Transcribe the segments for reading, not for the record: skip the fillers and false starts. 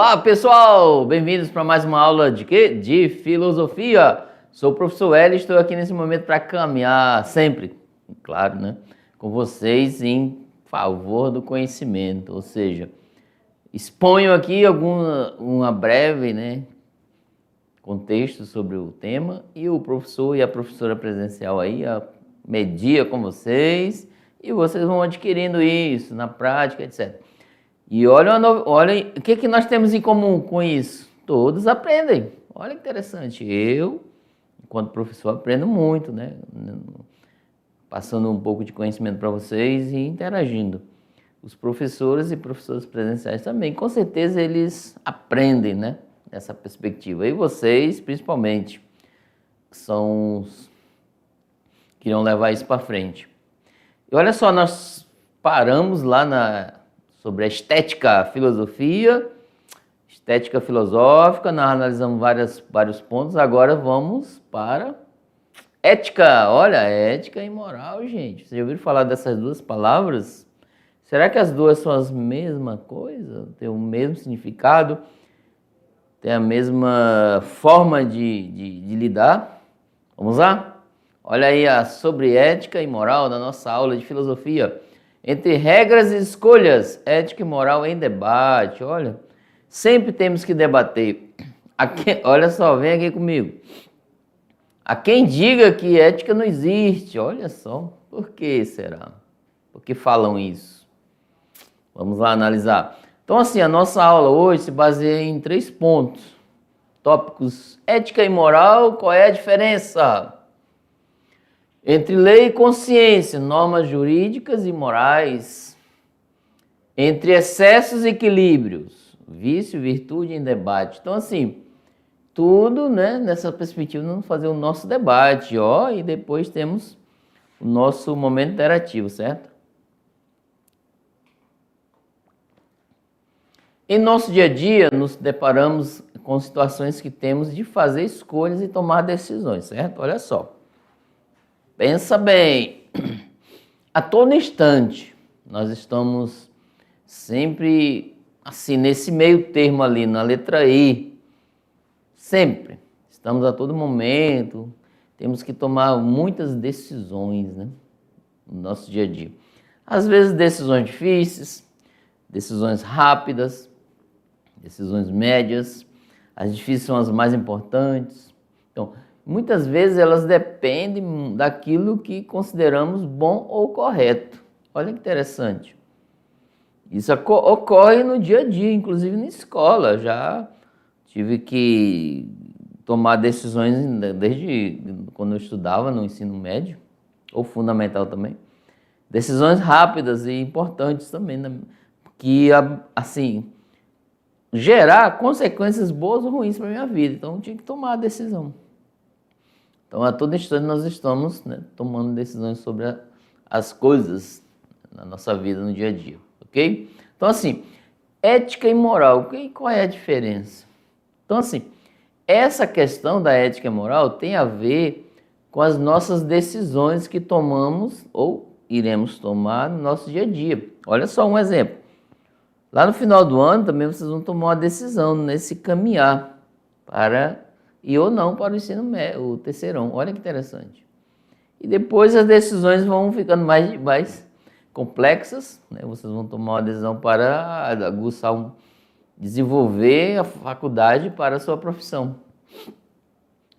Olá, pessoal! Bem-vindos para mais uma aula de quê? De filosofia. Sou o professor Hélio e estou aqui nesse momento para caminhar sempre, claro, né, com vocês em favor do conhecimento, ou seja, exponho aqui uma breve, né, contexto sobre o tema e o professor e a professora presencial aí media com vocês e vocês vão adquirindo isso na prática, etc. E olha o que nós temos em comum com isso? Todos aprendem. Olha que interessante. Eu, enquanto professor, aprendo muito, né? Passando um pouco de conhecimento para vocês e interagindo. Os professores e professores presenciais também, com certeza eles aprendem, né? Nessa perspectiva. E vocês, principalmente, são os que irão levar isso para frente. E olha só, nós paramos lá sobre a estética, filosofia, estética filosófica, nós analisamos vários pontos, agora vamos para ética. Olha, ética e moral, gente. Vocês já ouviram falar dessas duas palavras? Será que as duas são a mesma coisa? Tem o mesmo significado? Tem a mesma forma de lidar? Vamos lá? Olha aí sobre ética e moral na nossa aula de filosofia. Entre regras e escolhas, ética e moral em debate. Olha, sempre temos que debater. Olha só, vem aqui comigo. Há quem diga que ética não existe. Olha só, por que será? Por que falam isso? Vamos lá analisar. Então, assim, a nossa aula hoje se baseia em 3 pontos. Tópicos ética e moral, qual é a diferença? Entre lei e consciência, normas jurídicas e morais. Entre excessos e equilíbrios, vício e virtude em debate. Então, assim, tudo, né, nessa perspectiva, vamos fazer o nosso debate, ó, e depois temos o nosso momento interativo, certo? Em nosso dia a dia, nos deparamos com situações que temos de fazer escolhas e tomar decisões, certo? Olha só. Pensa bem, a todo instante nós estamos sempre assim, nesse meio termo ali, na letra I, sempre, estamos a todo momento, temos que tomar muitas decisões, né, no nosso dia a dia. Às vezes decisões difíceis, decisões rápidas, decisões médias, as difíceis são as mais importantes. Então, muitas vezes elas dependem daquilo que consideramos bom ou correto. Olha que interessante. Isso ocorre no dia a dia, inclusive na escola. Já tive que tomar decisões desde quando eu estudava no ensino médio, ou fundamental também. Decisões rápidas e importantes também, né? Que, assim, gerar consequências boas ou ruins para a minha vida. Então, eu tinha que tomar a decisão. Então, a todo instante nós estamos, né, tomando decisões sobre as coisas na nossa vida, no dia a dia, ok? Então, assim, ética e moral, qual é a diferença? Então, assim, essa questão da ética e moral tem a ver com as nossas decisões que tomamos ou iremos tomar no nosso dia a dia. Olha só um exemplo. Lá no final do ano também vocês vão tomar uma decisão nesse caminhar para ir ou não para o ensino médio, o terceirão. Olha que interessante. E depois as decisões vão ficando mais complexas, né? Vocês vão tomar uma decisão para aguçar, desenvolver a faculdade para a sua profissão.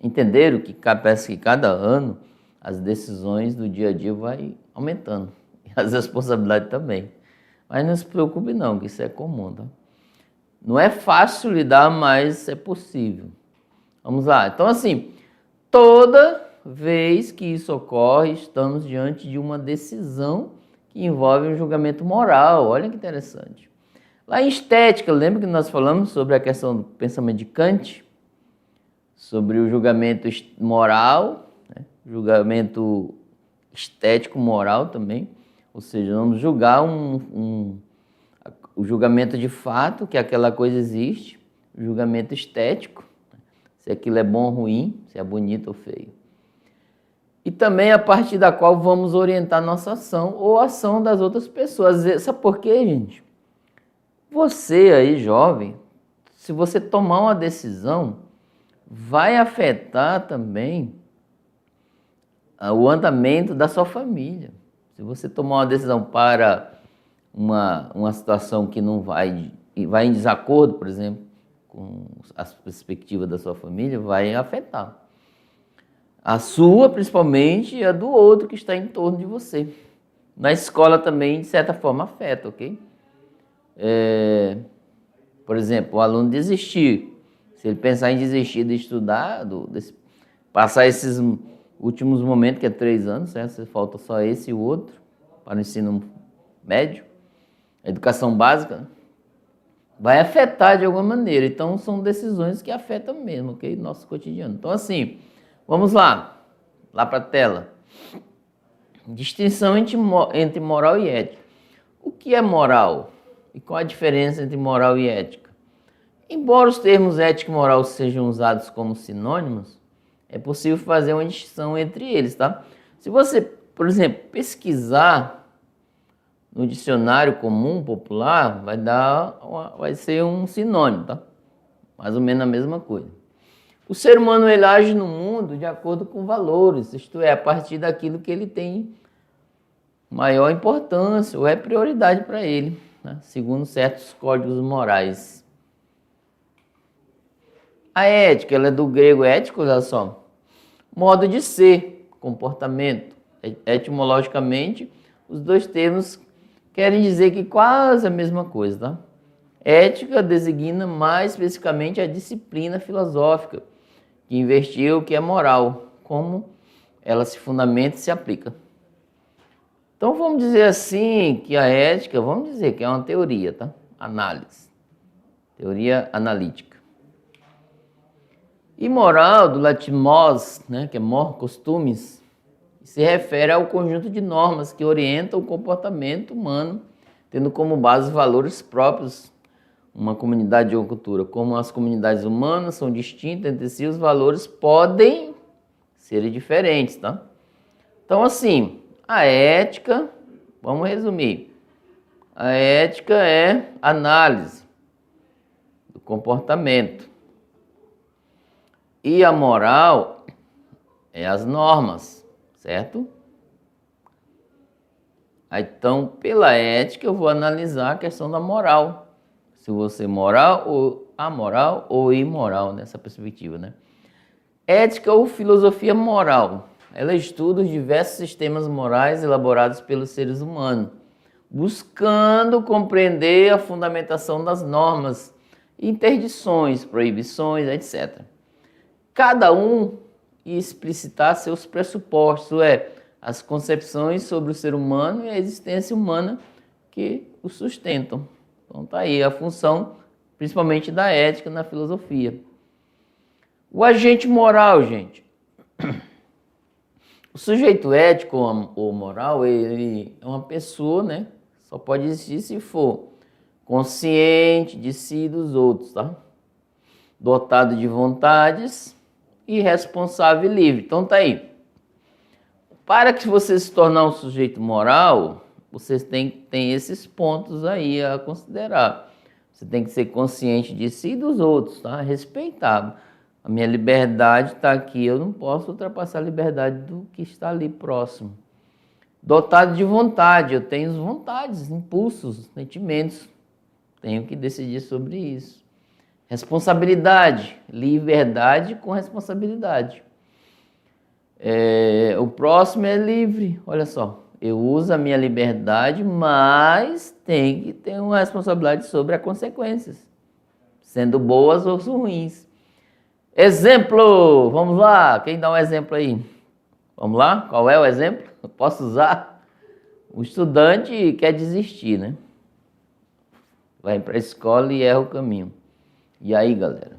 Entenderam que parece que cada ano as decisões do dia a dia vai aumentando. E as responsabilidades também. Mas não se preocupe não, que isso é comum, tá? Não é fácil lidar, mas é possível. Vamos lá. Então, assim, toda vez que isso ocorre, estamos diante de uma decisão que envolve um julgamento moral. Olha que interessante. Lá em estética, lembra que nós falamos sobre a questão do pensamento de Kant? Sobre o julgamento moral, né? Julgamento estético moral também. Ou seja, vamos julgar o julgamento de fato, que aquela coisa existe, o julgamento estético, se aquilo é bom ou ruim, se é bonito ou feio. E também a partir da qual vamos orientar nossa ação ou a ação das outras pessoas. Sabe por quê, gente? Você aí, jovem, se você tomar uma decisão, vai afetar também o andamento da sua família. Se você tomar uma decisão para uma situação que não vai em desacordo, por exemplo, com as perspectivas da sua família, vai afetar. A sua, principalmente, e a do outro que está em torno de você. Na escola também, de certa forma, afeta, ok? Por exemplo, o aluno desistir. Se ele pensar em desistir de estudar, passar esses últimos momentos, que é 3 anos, certo? Falta só esse e o outro para o ensino médio, a educação básica, né? Vai afetar de alguma maneira. Então, são decisões que afetam mesmo, ok? Nosso cotidiano. Então, assim, vamos lá para a tela. Distinção entre moral e ética. O que é moral? E qual a diferença entre moral e ética? Embora os termos ética e moral sejam usados como sinônimos, é possível fazer uma distinção entre eles, tá? Se você, por exemplo, pesquisar no dicionário comum, popular, vai ser um sinônimo, tá? Mais ou menos a mesma coisa. O ser humano, ele age no mundo de acordo com valores, isto é, a partir daquilo que ele tem maior importância ou é prioridade para ele, né? Segundo certos códigos morais. A ética, ela é do grego ético, olha só, modo de ser, comportamento. Etimologicamente, os dois termos querem dizer que quase a mesma coisa, tá? Ética designa mais especificamente a disciplina filosófica que investiga o que é moral, como ela se fundamenta e se aplica. Então vamos dizer assim que a ética, vamos dizer que é uma teoria, tá? Análise, teoria analítica. E moral, do latim mos, né, que é mor, costumes, se refere ao conjunto de normas que orientam o comportamento humano, tendo como base valores próprios uma comunidade ou cultura. Como as comunidades humanas são distintas entre si, os valores podem ser diferentes, tá? Então, assim, a ética, vamos resumir, a ética é análise do comportamento e a moral é as normas, certo? Então, pela ética, eu vou analisar a questão da moral. Se você é moral ou amoral ou imoral nessa perspectiva, né? Ética ou filosofia moral. Ela estuda os diversos sistemas morais elaborados pelos seres humanos, buscando compreender a fundamentação das normas, interdições, proibições, etc. Cada um explicitar seus pressupostos, as concepções sobre o ser humano e a existência humana que o sustentam. Então tá aí a função, principalmente da ética na filosofia. O agente moral, gente. O sujeito ético ou moral, ele é uma pessoa, né? Só pode existir se for consciente de si e dos outros, tá? Dotado de vontades e responsável e livre. Então tá aí. Para que você se tornar um sujeito moral, vocês têm esses pontos aí a considerar. Você tem que ser consciente de si e dos outros, tá? Respeitar. A minha liberdade está aqui, eu não posso ultrapassar a liberdade do que está ali próximo. Dotado de vontade, eu tenho vontades, impulsos, sentimentos. Tenho que decidir sobre isso. Responsabilidade, liberdade com responsabilidade. O próximo é livre, olha só. Eu uso a minha liberdade, mas tem que ter uma responsabilidade sobre as consequências, sendo boas ou ruins. Exemplo, vamos lá, quem dá um exemplo aí? Vamos lá, qual é o exemplo? Eu posso usar? O estudante quer desistir, né? Vai para a escola e erra o caminho. E aí, galera?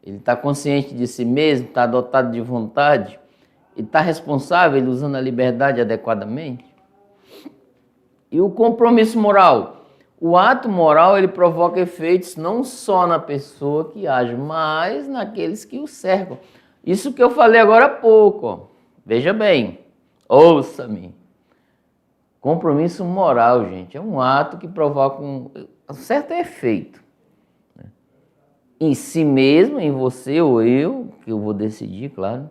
Ele está consciente de si mesmo, está dotado de vontade, ele está responsável, ele usando a liberdade adequadamente? E o compromisso moral? O ato moral, ele provoca efeitos não só na pessoa que age, mas naqueles que o cercam. Isso que eu falei agora há pouco, ó. Veja bem, ouça-me. Compromisso moral, gente, é um ato que provoca um certo efeito, né? em si mesmo, em você ou eu, que eu vou decidir, claro,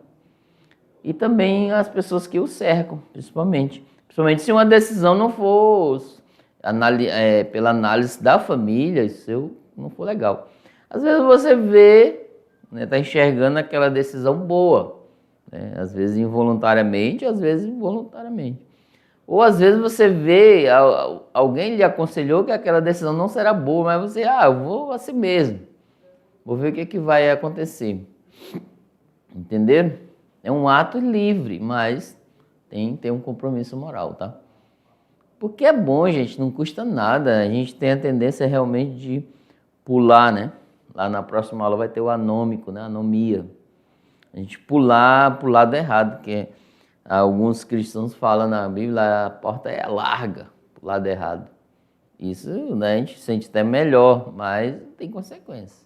e também as pessoas que o cercam, principalmente. Principalmente se uma decisão não for pela análise da família, isso não for legal. Às vezes você vê, né, tá enxergando aquela decisão boa, né, às vezes involuntariamente, às vezes voluntariamente. Ou às vezes você vê, alguém lhe aconselhou que aquela decisão não será boa, mas você, eu vou assim mesmo, vou ver o que vai acontecer. Entenderam? É um ato livre, mas tem um compromisso moral, tá? Porque é bom, gente, não custa nada. A gente tem a tendência realmente de pular, né? Lá na próxima aula vai ter o anômico, né? Anomia. A gente pular pro lado errado, que alguns cristãos falam na Bíblia, a porta é larga pro lado errado. Isso, né, a gente se sente até melhor, mas tem consequências.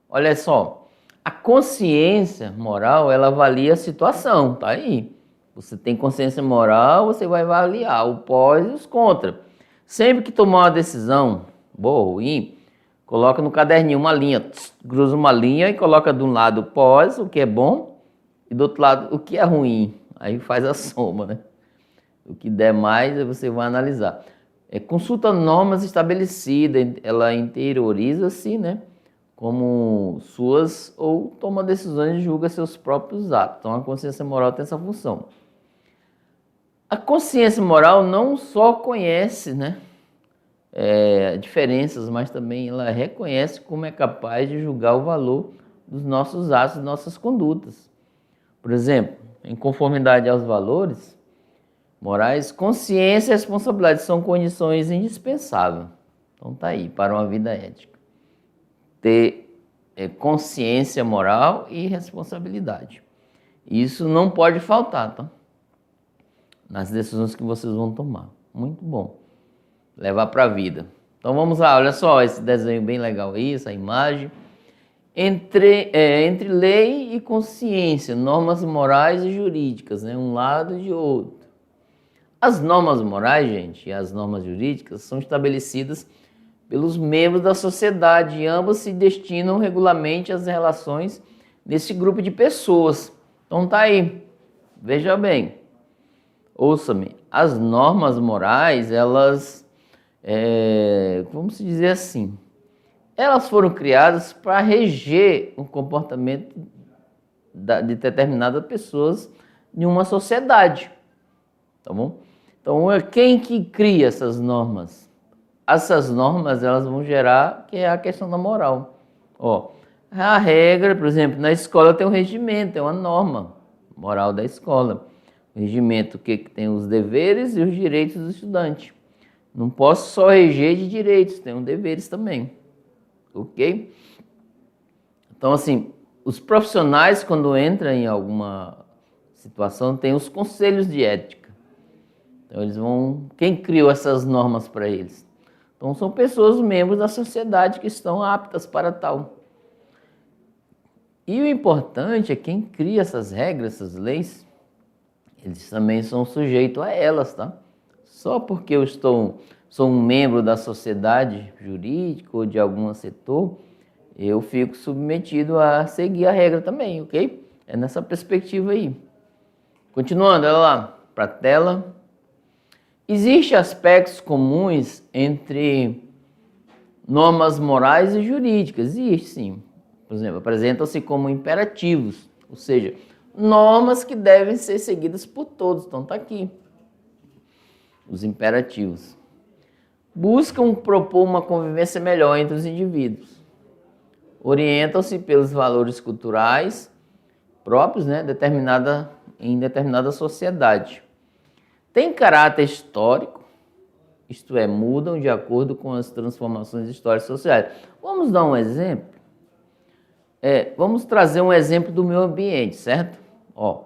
Olha só, a consciência moral, ela avalia a situação, tá aí. Você tem consciência moral, você vai avaliar o pós e os contra. Sempre que tomar uma decisão, boa ou ruim, coloca no caderninho uma linha, cruza uma linha e coloca de um lado o pós, o que é bom, e do outro lado o que é ruim. Aí faz a soma, né? O que der mais, você vai analisar. Consulta normas estabelecidas, ela interioriza-se, né, como suas, ou toma decisões e julga seus próprios atos. Então a consciência moral tem essa função. A consciência moral não só conhece, né, diferenças, mas também ela reconhece como é capaz de julgar o valor dos nossos atos, nossas condutas. Por exemplo, em conformidade aos valores morais, consciência e responsabilidade são condições indispensáveis. Então tá aí, para uma vida ética. Ter consciência moral e responsabilidade. Isso não pode faltar, tá? Nas decisões que vocês vão tomar. Muito bom. Levar para a vida. Então vamos lá, olha só esse desenho bem legal aí, essa imagem. Entre lei e consciência, normas morais e jurídicas, né? Um lado e outro. As normas morais, gente, e as normas jurídicas são estabelecidas pelos membros da sociedade e ambas se destinam regularmente às relações desse grupo de pessoas. Então tá aí, veja bem, ouça-me, as normas morais, elas, vamos dizer assim, elas foram criadas para reger o comportamento de determinadas pessoas em uma sociedade, tá bom? Então, quem que cria essas normas? Essas normas, elas vão gerar, que é a questão da moral. Ó, a regra, por exemplo, na escola tem um regimento, tem uma norma moral da escola. O regimento que tem os deveres e os direitos do estudante. Não posso só reger de direitos, tem deveres também. Ok? Então, assim, os profissionais, quando entram em alguma situação, têm os conselhos de ética. Então, eles vão... Quem criou essas normas para eles? Então, são pessoas, membros da sociedade que estão aptas para tal. E o importante é quem cria essas regras, essas leis, eles também são sujeitos a elas, tá? Só porque eu sou um membro da sociedade jurídica ou de algum setor, eu fico submetido a seguir a regra também, ok? É nessa perspectiva aí. Continuando, olha lá, para a tela. Existem aspectos comuns entre normas morais e jurídicas. Existe, sim. Por exemplo, apresentam-se como imperativos, ou seja, normas que devem ser seguidas por todos. Então está aqui. Os imperativos. Buscam propor uma convivência melhor entre os indivíduos. Orientam-se pelos valores culturais próprios, né, em determinada sociedade. Tem caráter histórico, isto é, mudam de acordo com as transformações históricas e sociais. Vamos dar um exemplo? Vamos trazer um exemplo do meio ambiente, certo? Ó,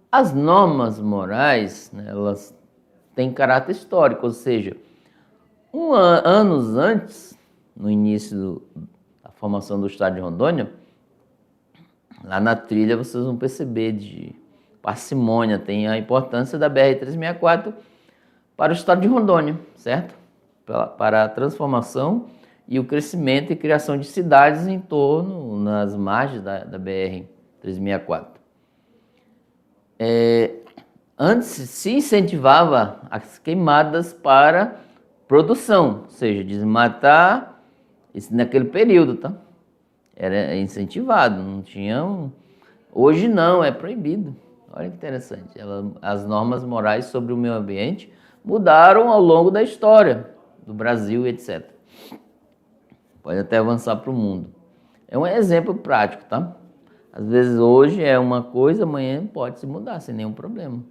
as normas morais, né, elas têm caráter histórico, ou seja, anos antes, no início da formação do estado de Rondônia, lá na trilha vocês vão perceber de parcimônia, tem a importância da BR-364 para o estado de Rondônia, certo? Para a transformação e o crescimento e criação de cidades em torno, nas margens da BR-364. Antes se incentivava as queimadas para produção, ou seja, desmatar isso naquele período, tá? Era incentivado, não tinha. Hoje não, é proibido. Olha que interessante. As normas morais sobre o meio ambiente mudaram ao longo da história do Brasil, etc. Pode até avançar para o mundo. É um exemplo prático, tá? Às vezes hoje é uma coisa, amanhã pode se mudar sem nenhum problema.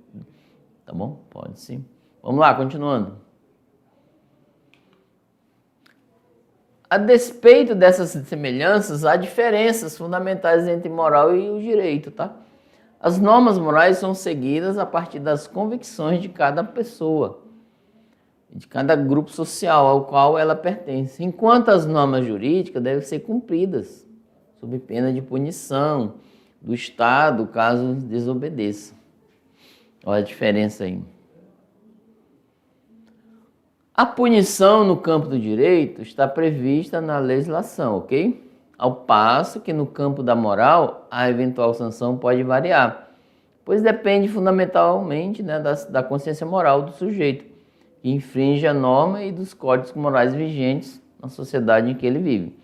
Tá bom? Pode sim. Vamos lá, continuando. A despeito dessas semelhanças, há diferenças fundamentais entre moral e o direito, tá? As normas morais são seguidas a partir das convicções de cada pessoa, de cada grupo social ao qual ela pertence, enquanto as normas jurídicas devem ser cumpridas, sob pena de punição do Estado, caso desobedeça. Olha a diferença aí. A punição no campo do direito está prevista na legislação, ok? Ao passo que no campo da moral, a eventual sanção pode variar, pois depende fundamentalmente, né, da consciência moral do sujeito, que infringe a norma e dos códigos morais vigentes na sociedade em que ele vive.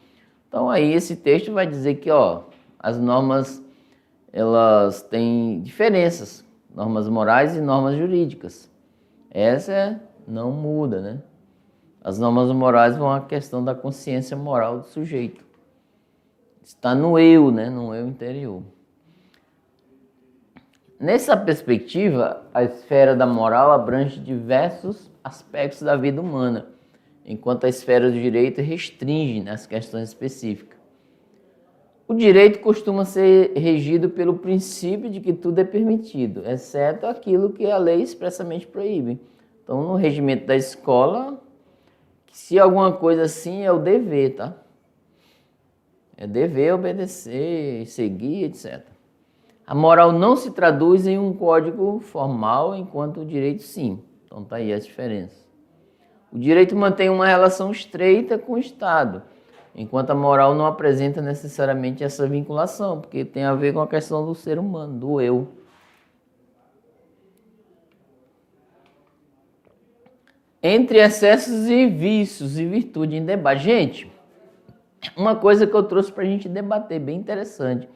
Então aí esse texto vai dizer que as normas elas têm diferenças, normas morais e normas jurídicas. Essa não muda, né? As normas morais vão à questão da consciência moral do sujeito. Está no eu, né? No eu interior. Nessa perspectiva, a esfera da moral abrange diversos aspectos da vida humana, enquanto a esfera do direito restringe nas questões específicas. O direito costuma ser regido pelo princípio de que tudo é permitido, exceto aquilo que a lei expressamente proíbe. Então, no regimento da escola, se alguma coisa assim é o dever, tá? É dever obedecer, seguir, etc. A moral não se traduz em um código formal, enquanto o direito sim. Então tá aí a diferença. O direito mantém uma relação estreita com o Estado, enquanto a moral não apresenta necessariamente essa vinculação, porque tem a ver com a questão do ser humano, do eu. Entre excessos e vícios e virtude em debate. Gente, uma coisa que eu trouxe para a gente debater, bem interessante.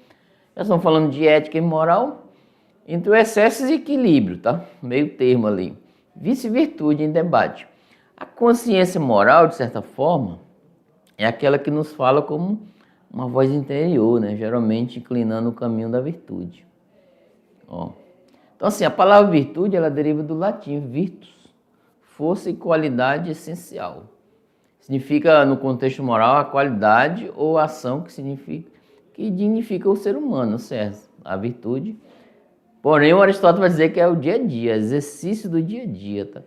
Nós estamos falando de ética e moral, entre o excesso e equilíbrio, tá? Meio termo ali. Vício e virtude em debate. A consciência moral, de certa forma, é aquela que nos fala como uma voz interior, né? Geralmente inclinando o caminho da virtude. Então, assim, a palavra virtude, ela deriva do latim, virtus, força e qualidade essencial. Significa, no contexto moral, a qualidade ou ação que dignifica o ser humano, certo? A virtude. Porém, o Aristóteles vai dizer que é o dia a dia, exercício do dia a dia, tá?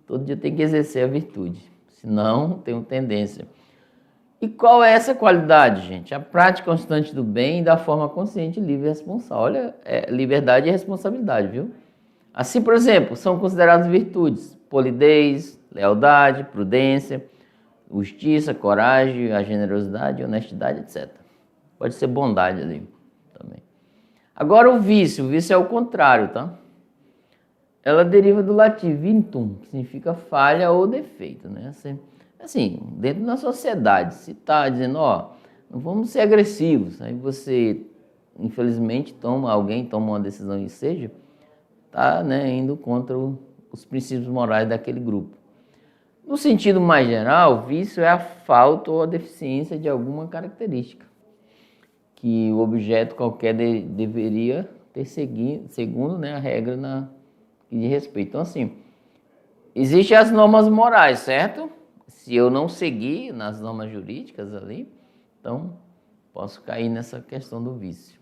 Todo dia tem que exercer a virtude, senão tem uma tendência. E qual é essa qualidade, gente? A prática constante do bem da forma consciente, livre e responsável. Olha, liberdade e responsabilidade, viu? Assim, por exemplo, são consideradas virtudes: polidez, lealdade, prudência, justiça, coragem, a generosidade, honestidade, etc. Pode ser bondade ali também. Agora o vício é o contrário, tá? Ela deriva do latim vintum, que significa falha ou defeito, né? Assim, dentro da sociedade, se está dizendo, não vamos ser agressivos, aí você, infelizmente, alguém toma uma decisão e seja, está, né, indo contra os princípios morais daquele grupo. No sentido mais geral, vício é a falta ou a deficiência de alguma característica que o objeto qualquer deveria ter segundo, né, a regra de respeito. Então, assim, existem as normas morais, certo? Se eu não seguir nas normas jurídicas ali, então posso cair nessa questão do vício.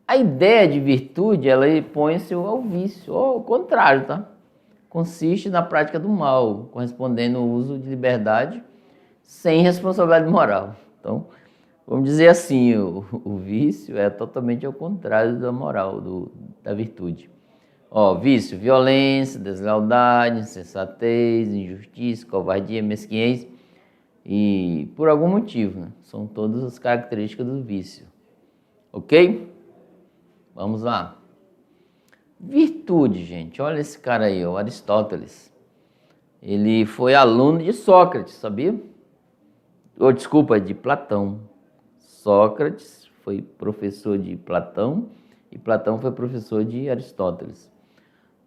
A ideia de virtude, ela põe-se ao vício, ou ao contrário, tá? Consiste na prática do mal, correspondendo ao uso de liberdade sem responsabilidade moral. Então, vamos dizer assim, o vício é totalmente ao contrário da moral, da virtude. Ó, vício, violência, deslealdade, insensatez, injustiça, covardia, mesquinhez e por algum motivo, né? São todas as características do vício. Ok? Vamos lá. Virtude, gente. Olha esse cara aí, o Aristóteles. Ele foi aluno de Sócrates, sabia? Ou, desculpa, de Platão. Sócrates foi professor de Platão e Platão foi professor de Aristóteles.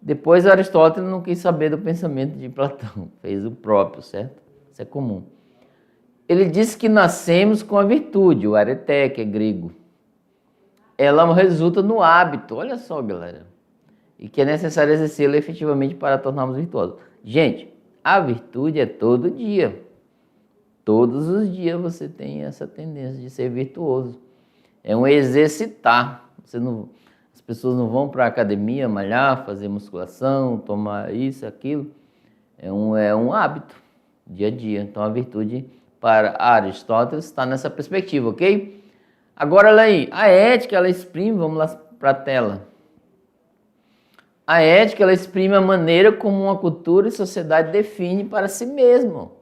Depois Aristóteles não quis saber do pensamento de Platão, fez o próprio, certo? Isso é comum. Ele disse que nascemos com a virtude, o areté, que é grego. Ela resulta no hábito, olha só, galera. E que é necessário exercê-la efetivamente para tornarmos virtuosos. Gente, a virtude é todo dia. Todos os dias você tem essa tendência de ser virtuoso. É um exercitar. As pessoas não vão para a academia malhar, fazer musculação, tomar isso, aquilo. É um hábito, dia a dia. Então a virtude para Aristóteles está nessa perspectiva, ok? Agora, olha aí, a ética, ela exprime, vamos lá para a tela. A ética, ela exprime a maneira como uma cultura e sociedade define para si mesmo.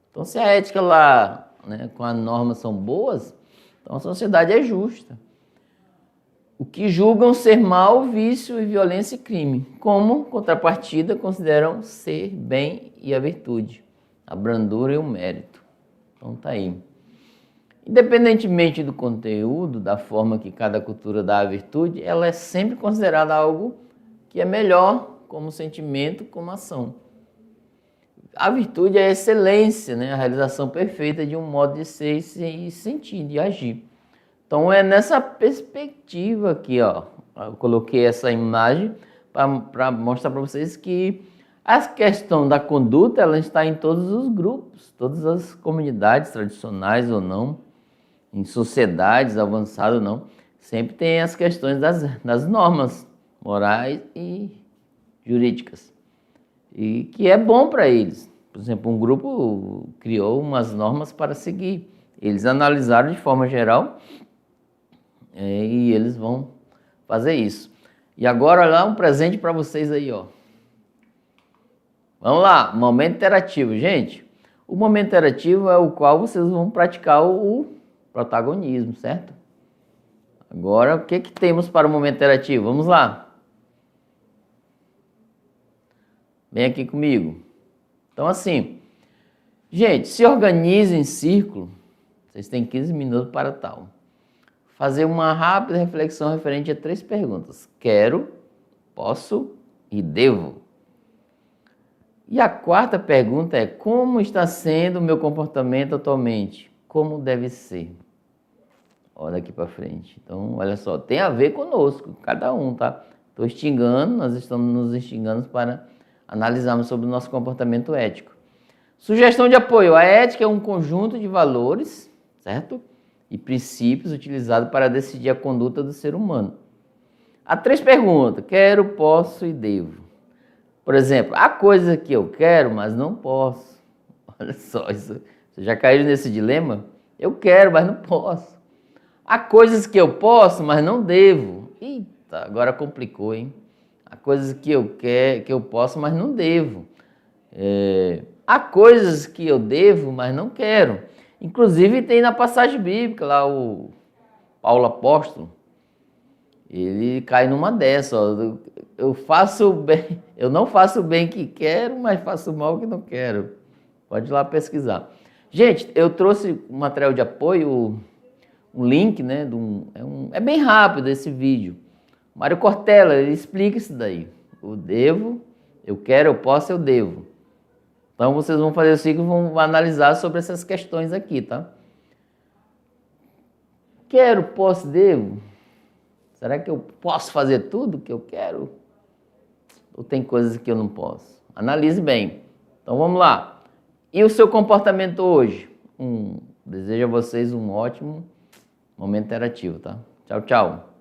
Então, se a ética lá, né, com as normas são boas, então a sociedade é justa. O que julgam ser mal, vício e violência e crime. Como contrapartida, consideram ser bem e a virtude, a brandura e o mérito. Então, tá aí. Independentemente do conteúdo, da forma que cada cultura dá à virtude, ela é sempre considerada algo que é melhor como sentimento, como ação. A virtude é a excelência, né? A realização perfeita de um modo de ser e sentir, de agir. Então é nessa perspectiva aqui, ó, eu coloquei essa imagem para mostrar para vocês que a questão da conduta, ela está em todos os grupos, todas as comunidades tradicionais ou não, em sociedades avançadas ou não, sempre tem as questões das normas morais e jurídicas, e que é bom para eles. Por exemplo, um grupo criou umas normas para seguir. Eles analisaram de forma geral e eles vão fazer isso. E agora, olha lá, um presente para vocês aí, ó. Vamos lá, momento interativo. Gente, o momento interativo é o qual vocês vão praticar o protagonismo, certo? Agora, o que temos para o momento interativo? Vamos lá. Vem aqui comigo. Então, assim, gente, se organize em círculo. Vocês têm 15 minutos para tal. Fazer uma rápida reflexão referente a 3 perguntas. Quero, posso e devo. E a 4ª pergunta é: como está sendo o meu comportamento atualmente? Como deve ser? Olha aqui para frente. Então, olha só, tem a ver conosco, cada um, tá? Estou instigando, nós estamos nos instigando para analisarmos sobre o nosso comportamento ético. Sugestão de apoio. A ética é um conjunto de valores, certo? E princípios utilizados para decidir a conduta do ser humano. Há 3 perguntas: quero, posso e devo. Por exemplo, há coisas que eu quero, mas não posso. Olha só, isso. Vocês já caíram nesse dilema? Eu quero, mas não posso. Há coisas que eu posso, mas não devo. Eita, agora complicou, hein? Há coisas que eu quero, que eu posso, mas não devo. Há coisas que eu devo, mas não quero. Inclusive tem na passagem bíblica lá o Paulo apóstolo, ele cai numa dessa, ó, eu não faço o bem que quero, mas faço o mal que não quero. Pode ir lá pesquisar. Gente, eu trouxe um material de apoio, um link, né? É bem rápido esse vídeo. Mário Cortella, ele explica isso daí. Eu devo, eu quero, eu posso, eu devo. Então vocês vão fazer o ciclo e vão analisar sobre essas questões aqui, tá? Quero, posso, devo? Será que eu posso fazer tudo que eu quero? Ou tem coisas que eu não posso? Analise bem. Então vamos lá. E o seu comportamento hoje? Desejo a vocês um ótimo momento interativo, tá? Tchau, tchau.